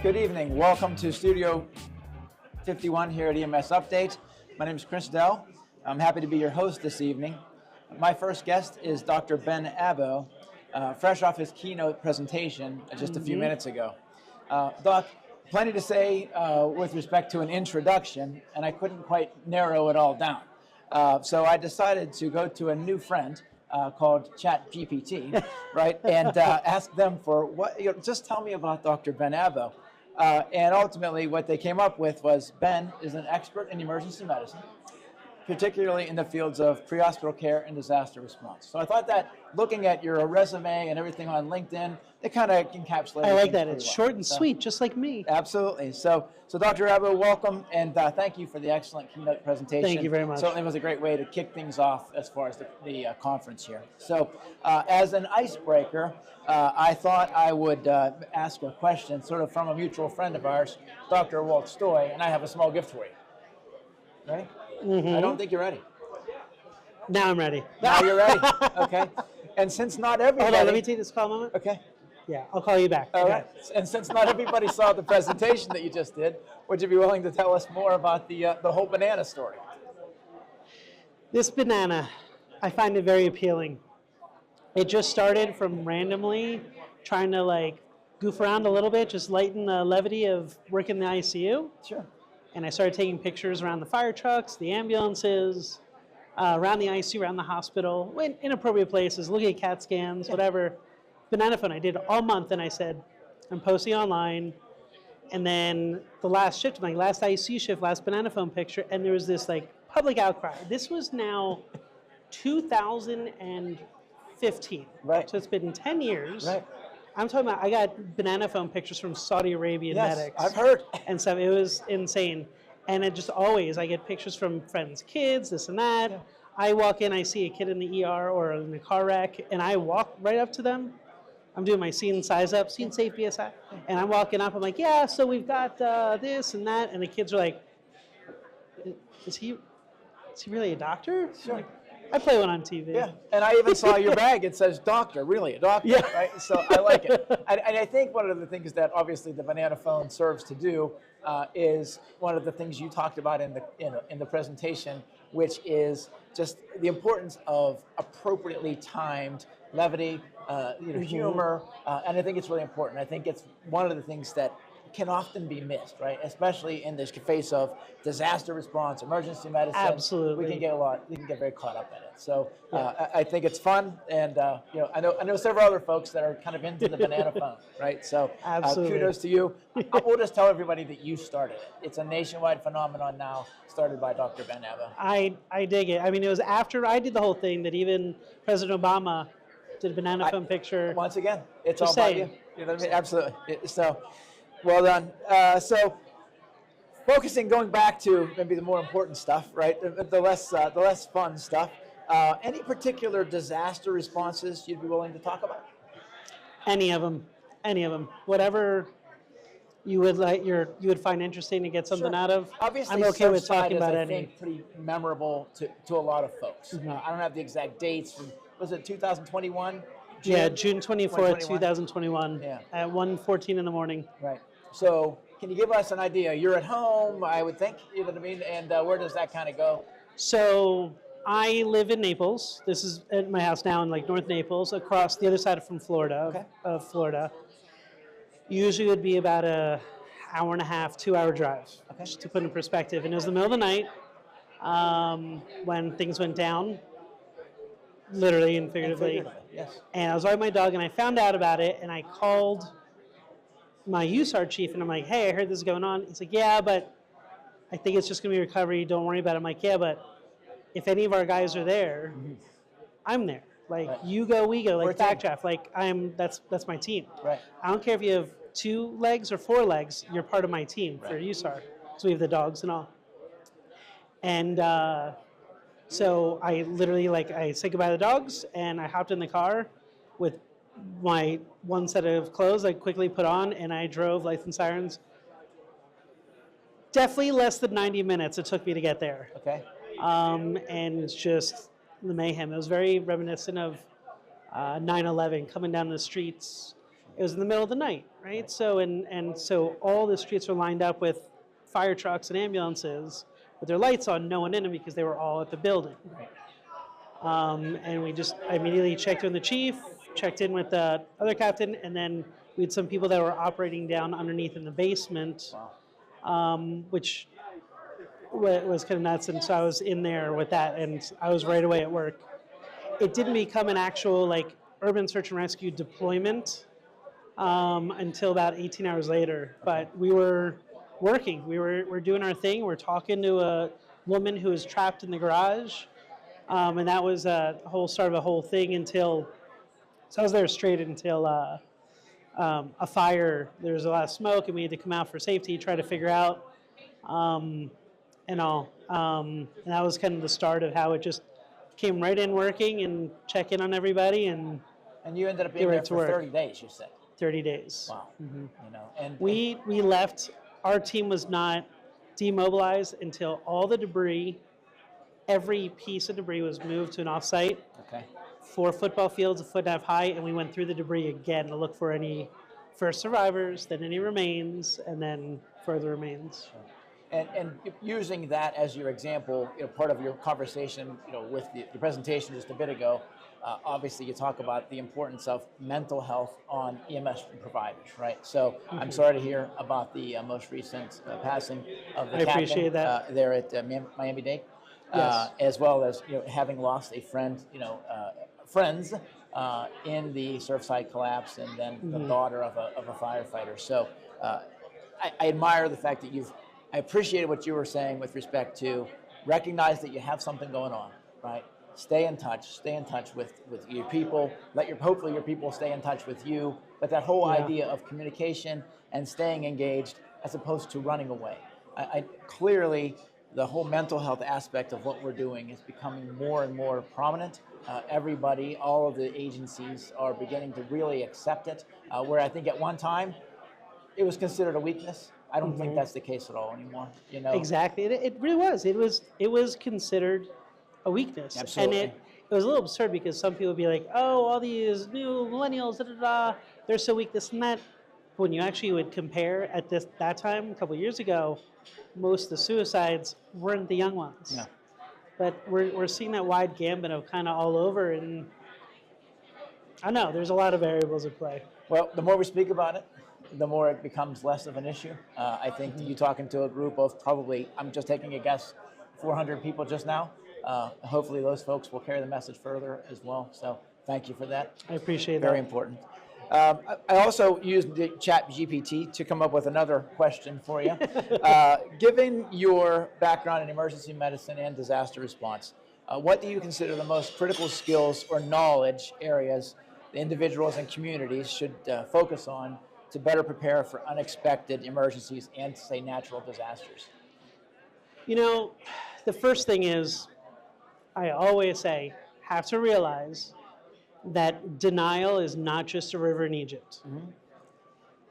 Good evening. Welcome to Studio 51 here at EMS Update. My name is Chris Dell. I'm happy to be your host this evening. My first guest is Dr. Ben Abo, fresh off his keynote presentation just a few minutes ago. Doc, plenty to say with respect to an introduction, and I couldn't quite narrow it all down. So I decided to go to a new friend called ChatGPT, right, and ask them for what. Just tell me about Dr. Ben Abo. And ultimately, what they came up with was Ben is an expert in emergency medicine, particularly in the fields of pre-hospital care and disaster response. So I thought that looking at your resume and everything on LinkedIn, it kind of encapsulates. I like that. It's short and sweet, just like me. Absolutely. So Dr. Abo, welcome, and thank you for the excellent keynote presentation. Thank you very much. Certainly was a great way to kick things off as far as the conference here. So as an icebreaker, I thought I would ask a question sort of from a mutual friend of ours, Dr. Walt Stoy, and I have a small gift for you. Ready? I don't think you're ready. Now I'm ready. Now you're ready. Okay. And since not everybody... Hold on, let me take this call a moment. Okay. Yeah, I'll call you back. All right. And since not everybody saw the presentation that you just did, would you be willing to tell us more about the whole banana story? This banana, I find it very appealing. It just started from randomly trying to goof around a little bit, just lighten the levity of working in the ICU. Sure. And I started taking pictures around the fire trucks, the ambulances, around the ICU, around the hospital, in inappropriate places, looking at CAT scans, whatever. Banana phone, I did all month, and I said, I'm posting online. And then the last shift, my last ICU shift, last banana phone picture, and there was this public outcry. This was now 2015. Right. So it's been 10 years. Right. I'm talking about, I got banana phone pictures from Saudi Arabian medics. I've heard. And so it was insane. And it just always, I get pictures from friends' kids, this and that. Yeah. I walk in, I see a kid in the ER or in a car wreck, and I walk right up to them. I'm doing my scene size up, scene safe BSI. And I'm walking up, I'm like, yeah, so we've got this and that. And the kids are like, is he really a doctor? Sure. I play one on TV. Yeah, and I even saw your bag. It says doctor, really, a doctor, yeah. Right? So I like it. And I think one of the things that obviously the banana phone serves to do is one of the things you talked about in the presentation, which is just the importance of appropriately timed levity, humor, and I think it's really important. I think it's one of the things that can often be missed, right? Especially in this face of disaster response, emergency medicine. Absolutely. We can get very caught up in it. So I think it's fun, and I know several other folks that are kind of into the banana phone, right? So kudos to you. We'll just tell everybody that you started it. It's a nationwide phenomenon now, started by Dr. Ben Abo. I dig it. I mean, it was after I did the whole thing that even President Obama did a banana phone picture. Once again, it's just all saying. about you. You know what I mean? Absolutely. So, well done. So, focusing, going back to maybe the more important stuff, right? The less fun stuff. Any particular disaster responses you'd be willing to talk about? Any of them. Whatever you would you would find interesting to get something out of. Obviously, I'm okay with talking about I think pretty memorable to a lot of folks. I don't have the exact dates. Was it 2021? Yeah, June 24th, 2021, at 1:14 in the morning. Right. So can you give us an idea? You're at home, I would think, you know what I mean? And where does that kind of go? So I live in Naples. This is at my house now in North Naples, across the other side of Florida. Usually it would be about an hour and a half, 2-hour drive, just to put in perspective. And it was the middle of the night when things went down. Literally and figuratively. Yes. And I was riding my dog, and I found out about it, and I called my USAR chief, and I'm like, hey, I heard this is going on. He's like, yeah, but I think it's just going to be recovery. Don't worry about it. I'm like, yeah, but if any of our guys are there, I'm there. You go, we go, backdraft. That's my team. Right. I don't care if you have 2 legs or 4 legs, you're part of my team for USAR. So we have the dogs and all. And so I literally, I said goodbye to the dogs, and I hopped in the car with my one set of clothes I quickly put on, and I drove lights and sirens. Definitely less than 90 minutes it took me to get there. Okay. And just the mayhem. It was very reminiscent of 9/11, coming down the streets, it was in the middle of the night, right? So and so all the streets are lined up with fire trucks and ambulances with their lights on, no one in them because they were all at the building. Right. And I immediately checked in with the chief, checked in with the other captain, and then we had some people that were operating down underneath in the basement, which was kind of nuts. And so I was in there with that, and I was right away at work. It didn't become an actual like urban search and rescue deployment until about 18 hours later. But we were working. We're doing our thing. We're talking to a woman who was trapped in the garage. And that was a whole thing until, so I was there straight until a fire. There was a lot of smoke, and we had to come out for safety, try to figure out and all. And that was kind of the start of how it just came right in working and check in on everybody and you ended up being there for 30 days, you said. 30 days. Wow. Mm-hmm. You know, and we left. Our team was not demobilized until all the debris. Every piece of debris was moved to an offsite. Okay. 4 football fields, 1.5 feet high, and we went through the debris again to look for any first survivors, then any remains, and then further remains. Sure. And using that as your example, part of your conversation, with the presentation just a bit ago, obviously you talk about the importance of mental health on EMS providers, right? So I'm sorry to hear about the most recent passing of the captain. I appreciate that. There at Miami-Dade. Yes. As well as having lost a friend, friends in the Surfside collapse, and then the daughter of a firefighter. So I admire the fact that I appreciated what you were saying with respect to recognize that you have something going on, right? Stay in touch with your people. Hopefully your people stay in touch with you. But that whole idea of communication and staying engaged as opposed to running away. I clearly, the whole mental health aspect of what we're doing is becoming more and more prominent. Everybody, all of the agencies are beginning to really accept it, where I think at one time it was considered a weakness. I don't think that's the case at all anymore. Exactly. It really was. It was considered a weakness. Absolutely. And it was a little absurd because some people would be like, oh, all these new millennials, they're so weak, this and that. When you actually would compare at that time, a couple of years ago, most of the suicides weren't the young ones. Yeah. But we're seeing that wide gambit of kind of all over, and I don't know, there's a lot of variables at play. Well, the more we speak about it, the more it becomes less of an issue. I think you talking to a group of probably, I'm just taking a guess, 400 people just now. Hopefully those folks will carry the message further as well. So thank you for that. I appreciate that. Very important. I also used the Chat GPT to come up with another question for you. Given your background in emergency medicine and disaster response, what do you consider the most critical skills or knowledge areas the individuals and communities should focus on to better prepare for unexpected emergencies and, say, natural disasters? The first thing is, I always say, have to realize that denial is not just a river in Egypt.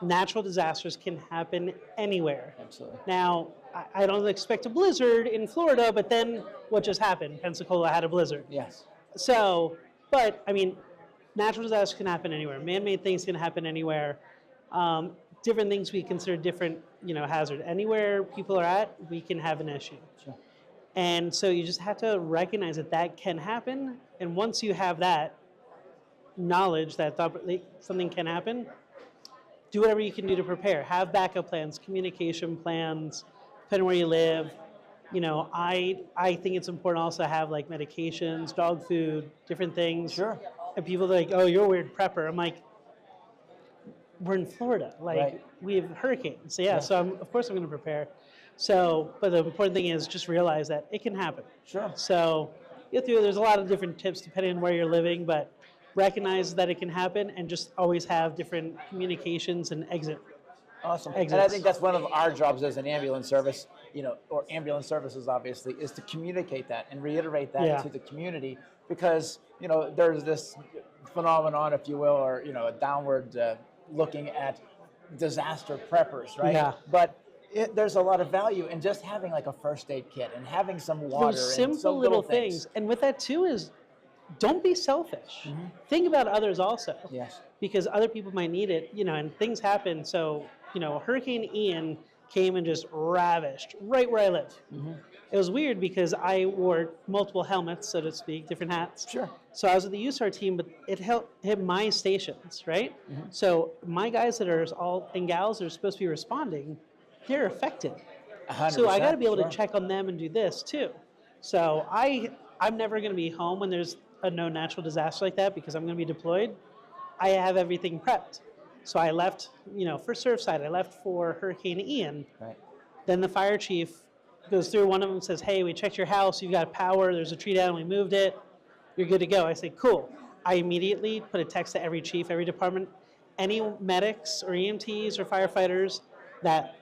Natural disasters can happen anywhere. Absolutely. Now, I don't expect a blizzard in Florida, but then what just happened? Pensacola had a blizzard. Yes. So, but I mean, natural disasters can happen anywhere. Man-made things can happen anywhere. Different things we consider different, hazard. Anywhere people are at, we can have an issue. Sure. And so you just have to recognize that can happen. And once you have that knowledge that something can happen, do whatever you can do to prepare. Have backup plans, communication plans, depending where you live. I think it's important also to have like medications, dog food, different things. Sure. And people are like, oh, you're a weird prepper. I'm like, we're in Florida. Right. We have hurricanes. So of course I'm going to prepare. So, but the important thing is just realize that it can happen. Sure. So there's a lot of different tips depending on where you're living, but recognize that it can happen and just always have different communications and exits. Awesome. And I think that's one of our jobs as an ambulance service, or ambulance services, obviously, is to communicate that and reiterate that to the community, because, there's this phenomenon, if you will, or, a downward looking at disaster preppers, right? Yeah. But there's a lot of value in just having like a first aid kit and having some water Those and simple some little things. And with that too is don't be selfish. Think about others also. Yes. Because other people might need it, and things happen. So, Hurricane Ian came and just ravished right where I live. It was weird because I wore multiple helmets, so to speak, different hats. Sure. So I was with the USAR team, but it hit my stations, right? So my guys that are and gals that are supposed to be responding, they're affected. 100%, So I got to be able sure. to check on them and do this too. So I'm never going to be home when there's a no natural disaster like that because I'm going to be deployed. I have everything prepped. So I left, for Surfside, I left for Hurricane Ian. Right. Then the fire chief goes through, one of them says, hey, we checked your house, you've got power, there's a tree down, we moved it, you're good to go. I say, cool. I immediately put a text to every chief, every department, any medics or EMTs or firefighters that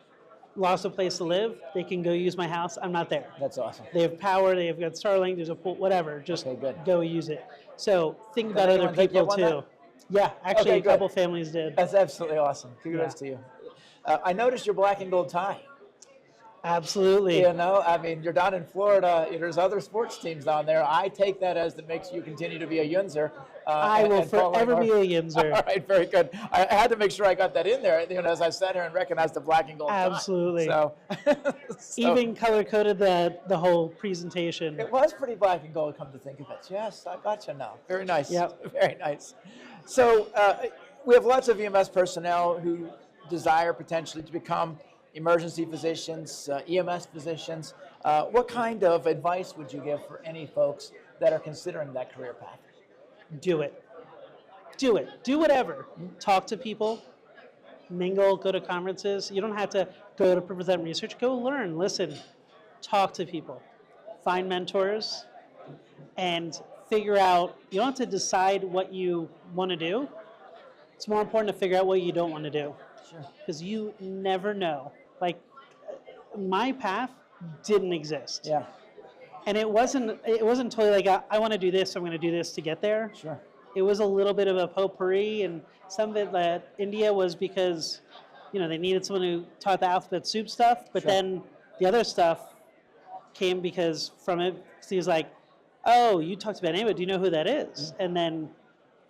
lost a place to live, they can go use my house. I'm not there. That's awesome. They have power, they've got Starlink, there's a pool, whatever, just go use it. So think about other people too. Yeah, actually a couple families did. That's absolutely awesome. Kudos to you. I noticed your black and gold tie. Absolutely. You're down in Florida. There's other sports teams down there. I take that as that makes you continue to be a Yunzer. I will forever be a Yunzer. All right, very good. I had to make sure I got that in there. As I sat here and recognized the black and gold. Absolutely. So, even color coded the whole presentation. It was pretty black and gold. Come to think of it, yes, I got you now. Very nice. Yep. Very nice. So we have lots of EMS personnel who desire potentially to become emergency physicians, EMS physicians. What kind of advice would you give for any folks that are considering that career path? Do it. Do it. Do whatever. Talk to people, mingle, go to conferences. You don't have to go to present research. Go learn, listen, talk to people. Find mentors and figure out, you don't have to decide what you want to do. It's more important to figure out what you don't want to do. Sure. Because you never know. Like, my path didn't exist. Yeah. And it wasn't totally like, I want to do this, I'm going to do this to get there. Sure. It was a little bit of a potpourri, and some of it that India was because, they needed someone who taught the alphabet soup stuff, but then the other stuff came because from it, he was like, oh, you talked about Abo, do you know who that is? And then,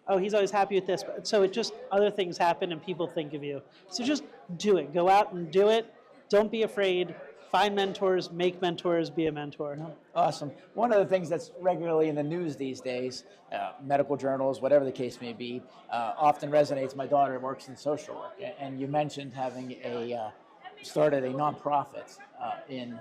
oh, he's always happy with this. So it just, other things happen and people think of you. So just do it. Go out and do it. Don't be afraid. Find mentors, make mentors, be a mentor. Awesome. One of the things that's regularly in the news these days, medical journals, whatever the case may be, often resonates. My daughter works in social work, and you mentioned having started a nonprofit in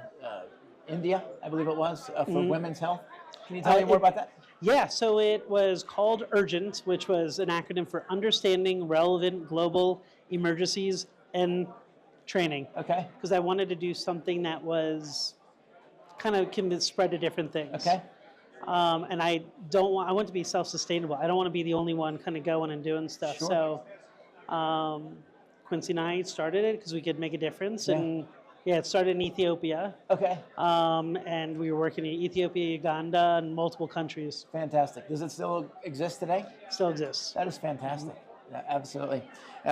India, I believe it was, for women's health. Can you tell me more about that? Yeah, so it was called URGENT, which was an acronym for Understanding Relevant Global Emergencies and Training. Okay. Because I wanted to do something that was kind of can be spread to different things. Okay. And I want to be self-sustainable. I don't want to be the only one kind of going and doing stuff. Sure. So Quincy and I started it because we could make a difference. And it started in Ethiopia. Okay. And we were working in Ethiopia, Uganda, and multiple countries. Fantastic. Does it still exist today? Still exists. That is fantastic. Yeah, absolutely.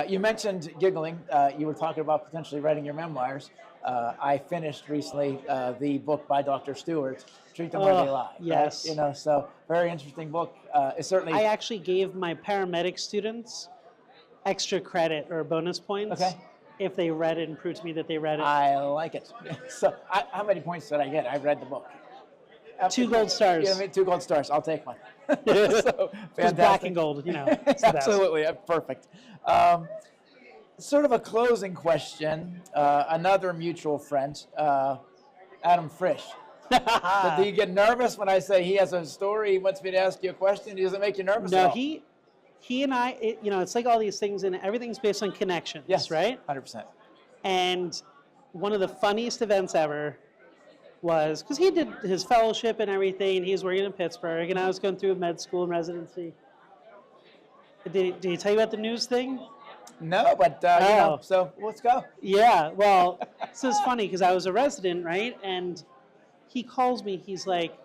You mentioned giggling. You were talking about potentially writing your memoirs. I finished recently the book by Dr. Stewart, Treat Them Where They Lie. Yes. Right? So very interesting book. It certainly. I actually gave my paramedic students extra credit or bonus points. Okay. If they read it and proved to me that they read it. I like it. So how many points did I get? I read the book. 2 gold stars. Yeah, 2 gold stars. I'll take one. So, just black and gold, it's the best. Absolutely, perfect. Sort of a closing question. Another mutual friend, Adam Frisch. Do you get nervous when I say he has a story? He wants me to ask you a question. Does it make you nervous? No, at all? he and I, it's like all these things, and everything's based on connections, yes, right? 100%. And one of the funniest events ever was, because he did his fellowship and everything, and he was working in Pittsburgh, and I was going through med school and residency. Did he tell you about the news thing? No, but, so let's go. Yeah, well, so it's funny, because I was a resident, right? And he calls me, he's like,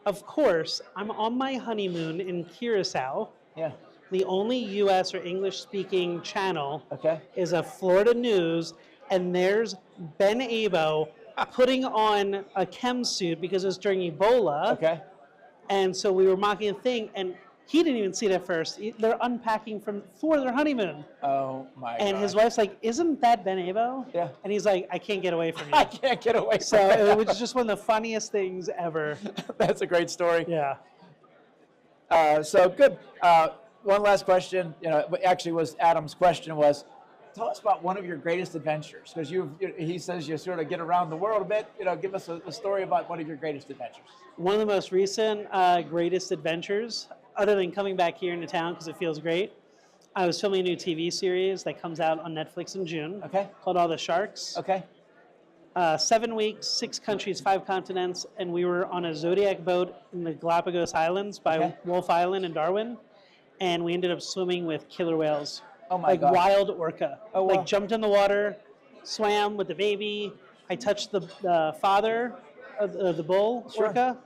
of course, I'm on my honeymoon in Curacao. Yeah. The only U.S. or English-speaking channel is a Florida News, and there's Ben Abo putting on a chem suit because it was during Ebola. Okay. And so we were mocking the thing, and he didn't even see it at first. They're unpacking for their honeymoon. Oh my And God. his wife's like, "Isn't that Ben Abo?" Yeah. And he's like, "I can't get away from you." I can't get away So from it was just one of the funniest things ever. That's a great story. Yeah. So good. One last question. Actually, was Adam's question was, tell us about one of your greatest adventures, because he says you sort of get around the world a bit. Give us a story about one of your greatest adventures. One of the most recent greatest adventures, other than coming back here into town because it feels great, I was filming a new TV series that comes out on Netflix in June. Okay. Called All the Sharks. Okay. 7 weeks, 6 countries, 5 continents, and we were on a Zodiac boat in the Galapagos Islands by Wolf Island in Darwin, and we ended up swimming with killer whales. Oh my God. Wild orca. Oh, wow. Like jumped in the water, swam with the baby. I touched the father of the bull orca.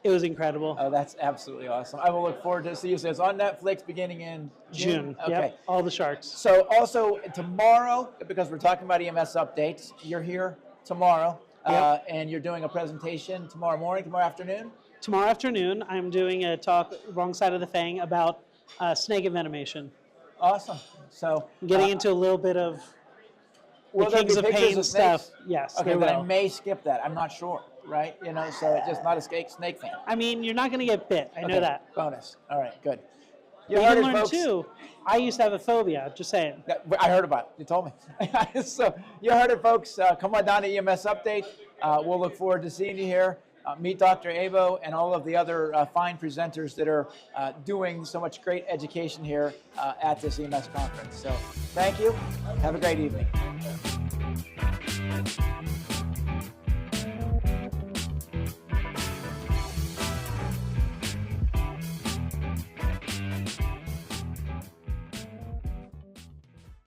It was incredible. Oh, that's absolutely awesome. I will look forward to see you. So it's on Netflix beginning in June. Okay. Yep. All the Sharks. So also tomorrow, because we're talking about EMS updates, you're here tomorrow, and you're doing a presentation tomorrow morning, tomorrow afternoon? Tomorrow afternoon, I'm doing a talk, wrong side of the fang, about snake envenomation. Awesome. So Getting into a little bit of the Kings of Pain stuff. Yes. Okay, but I may skip that. I'm not sure, right? So it's just not a snake fan. I mean, you're not going to get bit. I know that. Bonus. All right, good. You can learn too. I used to have a phobia, just saying. I heard about it. You told me. So you heard it, folks. Come on down to EMS Update. We'll look forward to seeing you here. Meet Dr. Abo and all of the other fine presenters that are doing so much great education here at this EMS conference. So thank you. Have a great evening.